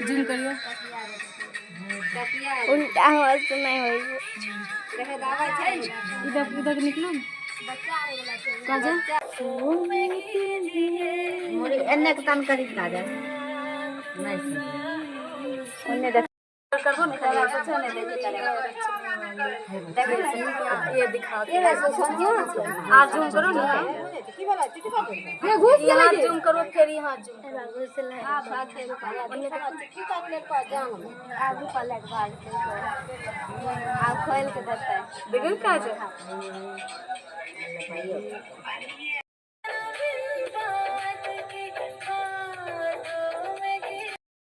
Zoom करियो उल्टा आवाज तो नहीं होई इधर इधर निकलो काजा मोरे एने के तन करी काजा नहीं ओने देख करबो न खाली अच्छा नहीं देखे करेगा ये दिखा ये आज जूम करो ना ये घुस के यहाँ जूम करो फिर यहाँ जूम घुस ले हां बात है ओने चिट्ठी काट ले पा जान आगू पलट बाल आ खोल के देता है देखो काजा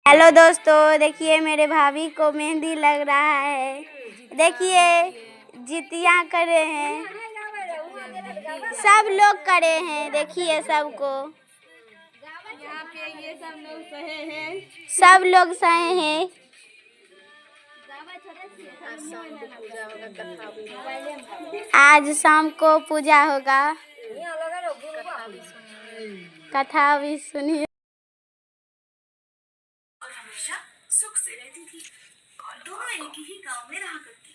हेलो दोस्तों, देखिए मेरे भाभी को मेहंदी लग रहा है। देखिए जितिया करे हैं, सब लोग करे हैं। देखिए सबको यहाँ पे ये सब लोग सहे हैं, सब लोग सहे हैं। आज शाम को पूजा होगा, कथा भी सुनिए। सुख से रहती थी और दोनों एक ही गांव में रहा करती।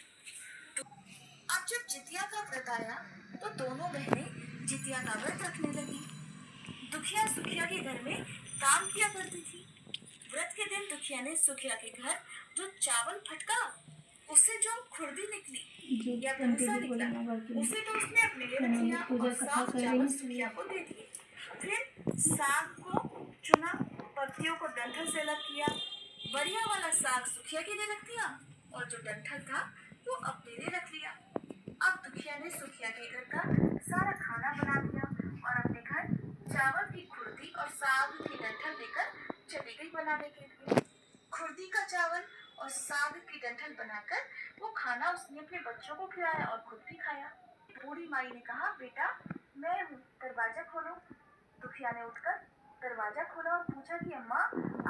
तो अब जब जितिया का व्रत आया तो दोनों बहनें जितिया का व्रत रखने लगी। दुखिया सुखिया के घर में काम किया करती थी। व्रत के दिन दुखिया ने सुखिया के घर जो चावल फटका उससे जो खुर्दी निकली या भूसा निकला उसे तो उसने अपने लिए रख लिया और साफ चावल सुखिया को दे दिए। फिर साग को चुना, पत्तियों को डंठल से अलग किया, बढ़िया वाला साग सुखिया के लिए रख दिया और जो डंठल था वो अपने लिए रख लिया। अब दुखिया ने सुखिया के घर का सारा खाना बना दिया और अपने घर चावल की खुर्दी और साग की डंठल लेकर चली गई बनाने के लिए। खुर्दी का चावल और साग की डंठल बनाकर वो खाना उसने अपने बच्चों को खिलाया और खुद भी खाया। बूढ़ी माई ने कहा, बेटा मैं हूँ, दरवाजा खोलो। दुखिया ने उठकर दरवाजा खोला और पूछा कि अम्मा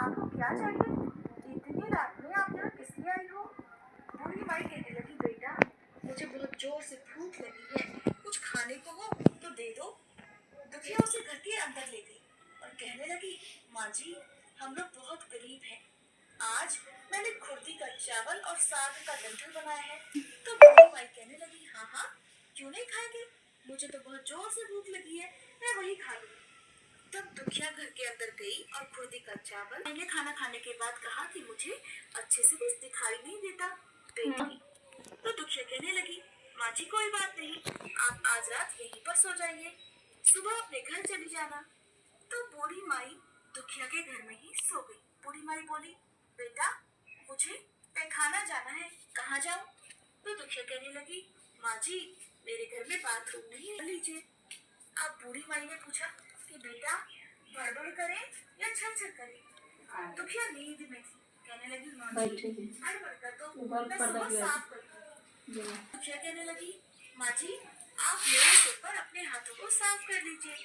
आपको क्या चाहिए? इतनी रात में आप यहाँ किस लिए आई हो? बूढ़ी माई कहने लगी, बेटा मुझे बहुत जोर से भूख लगी है, कुछ खाने को हो तो दे दो। दुखिया उसे घर के अंदर ले गई और कहने लगी, माँ जी हम लोग बहुत गरीब हैं, आज मैंने खुर्दी का चावल और साग का डंठल बनाया है। तो बूढ़ी माई कहने लगी, हाँ हाँ क्यों नहीं खाएंगे, मुझे तो बहुत जोर से भूख लगी है, मैं वही खा लूंगी। तब दुखिया घर के अंदर गई और खुर्दी का चावल मैंने खाना खाने के बाद कहा कि मुझे अच्छे से कुछ दिखाई नहीं देता, तो दुखिया कहने लगी, माँ जी कोई बात नहीं, आप आज रात यहीं पर सो जाइए, सुबह अपने घर चली जाना। तो बूढ़ी माई दुखिया के घर में ही सो गई। बूढ़ी माई बोली, बेटा मुझे पैखाना जाना है, कहाँ जाऊँ? तो दुखिया कहने लगी, माँ जी मेरे घर में बाथरूम नहीं है, लीजिए। अब बूढ़ी माई ने पूछा कि बेटा बड़बड़ करे या छर करे? दुखिया नींद में थी, कहने लगी, माँ जी बड़बड़ कर दो, मैं सुबह साफ कर दूँ। दुखिया कहने लगी, माँ जी आप मेरे सिर पर अपने हाथों को साफ कर लीजिए।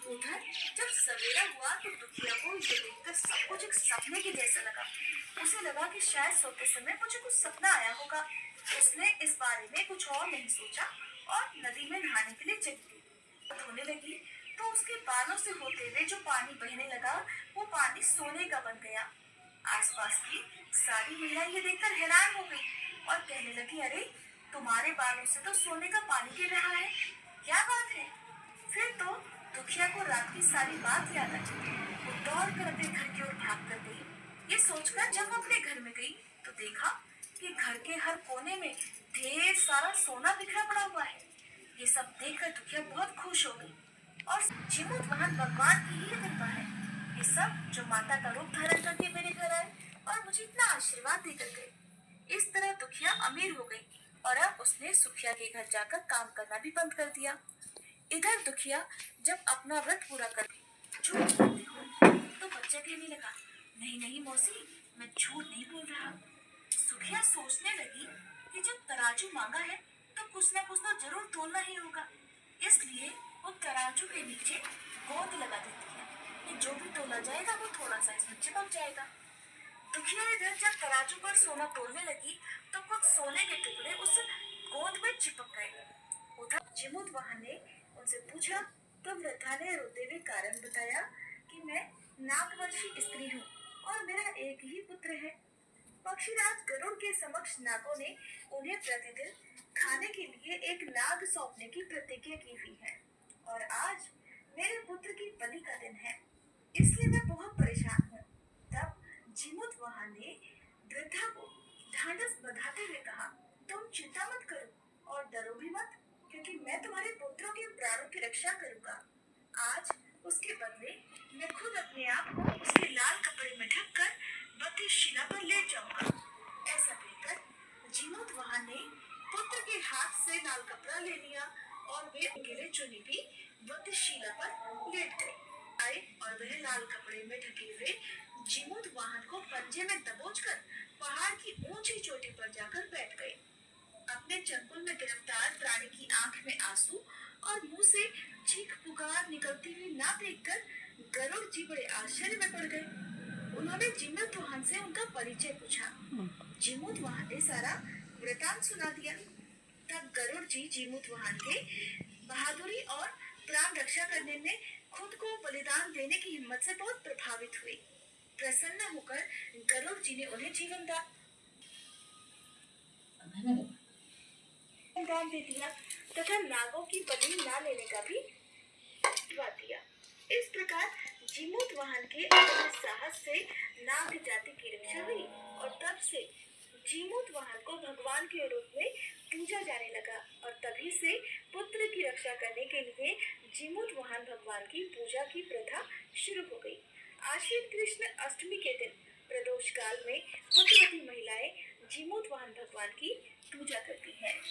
उधर जब सवेरा हुआ तो दुखिया को ये देखकर सब कुछ एक सपने के जैसा लगा। उसे लगा कि शायद सोते समय मुझे कुछ सपना आया होगा। उसने इस बारे में कुछ और नहीं सोचा और नदी में नहाने के लिए चली गई। धोने लगी तो उसके बालों से होते हुए जो पानी बहने लगा वो पानी सोने का बन गया। आसपास की सारी महिलाएं ये देखकर हैरान हो गई और कहने लगी, अरे तुम्हारे बालों से तो सोने का पानी गिर रहा है, क्या बात है? फिर तो दुखिया को रात की सारी बात याद आई। वो दौड़ कर अपने घर की ओर भाग कर गई। ये सोचकर जब वो अपने घर में गई तो देखा कि घर के हर कोने में ढेर सारा सोना बिखरा पड़ा हुआ है। ये सब देखकर दुखिया बहुत खुश हो गई और जिमुत वाहन भगवान की ही कृपा है, ये सब जो माता का रूप धारण करके मेरे घर आए और मुझे इतना आशीर्वाद देकर गए। इस तरह दुखिया अमीर हो गई और अब उसने सुखिया के घर जाकर काम करना भी बंद कर दिया। इधर दुखिया जब अपना व्रत पूरा कर झूठ बोलती हो तो बच्चा कहने लगा, नहीं नहीं मौसी मैं झूठ नहीं बोल रहा। सुखिया सोचने लगी कि जब तराजू मांगा है तो कुछ ना कुछ तो जरूर तोलना ही होगा, इसलिए वो तराजू के नीचे गोंद लगा देती है कि जो भी तोला जाएगा वो थोड़ा सा इसमें चिपक जाएगा। दुखिया इधर जब तराजू पर सोना तोलने लगी तो कुछ सोने के टुकड़े उस गोंद में चिपक गए। उधर जिमुत वाहन ने उनसे पूछा तो वृद्धा ने रोते हुए कारण बताया कि मैं नागवंशी स्त्री हूँ और मेरा एक ही पुत्र है। पक्षीराज गरुड़ के समक्ष नागों ने उन्हें प्रतिदिन खाने के लिए एक नाग सौंपने की प्रतिज्ञा की हुई है और आज मेरे पुत्र की बलि का दिन है, इसलिए मैं बहुत परेशान हूँ। तब जीमूत वाहन ने वृद्धा को ढांढस बंधाते हुए कहा, तुम चिंता मत करो और डरो भी मत, क्योंकि मैं तुम्हारे पुत्रों के प्राणों की रक्षा करूंगा। आज उसके बदले मैं खुद अपने आप को उसके लाल कपड़े में ढककर बत्ती शिला पर लेट जाऊंगा। ऐसा कहकर जीमूत वाहन ने पुत्र के हाथ से लाल कपड़ा ले लिया और वे अकेले चुनी हुई बत्ती शिला पर लेट गए आए और वह लाल कपड़े में ढके हुए जीमूत वाहन को पंजे में दबोचकर पहाड़ की ऊंची चोटी पर जाकर बैठ गए। अपने चंगुल में गिरफ्तार प्राणी की आंख में आंसू और मुंह से चीख पुकार निकलती हुई ना देखकर गरुड़ जी बड़े आश्चर्य में पड़ गए। उन्होंने जीमूत वाहन से उनका परिचय पूछा। जीमूत वाहन ने सारा वृतांत सुना दिया। तब गरुड़ जी जीमूत वाहन के बहादुरी और प्राण रक्षा करने में खुद को बलिदान देने की हिम्मत से बहुत प्रभावित हुए। प्रसन्न होकर गरुड़ जी ने उन्हें जीवन दान दे दिया तथा नागों की बलि ना लेने का भी आशीर्वाद दिया। इस प्रकार जीमूत वाहन के अदम्य साहस से नाग जाति की रक्षा हुई और तब से जीमूत वाहन को भगवान के रूप में पूजा जाने लगा और तभी से पुत्र की रक्षा करने के लिए जीमूत वाहन भगवान की पूजा की प्रथा शुरू हो गई। आश्विन कृष्ण अष्टमी के दिन प्रदोष काल में पुत्रवती महिलाएं जीमूत वाहन भगवान की पूजा करती हैं।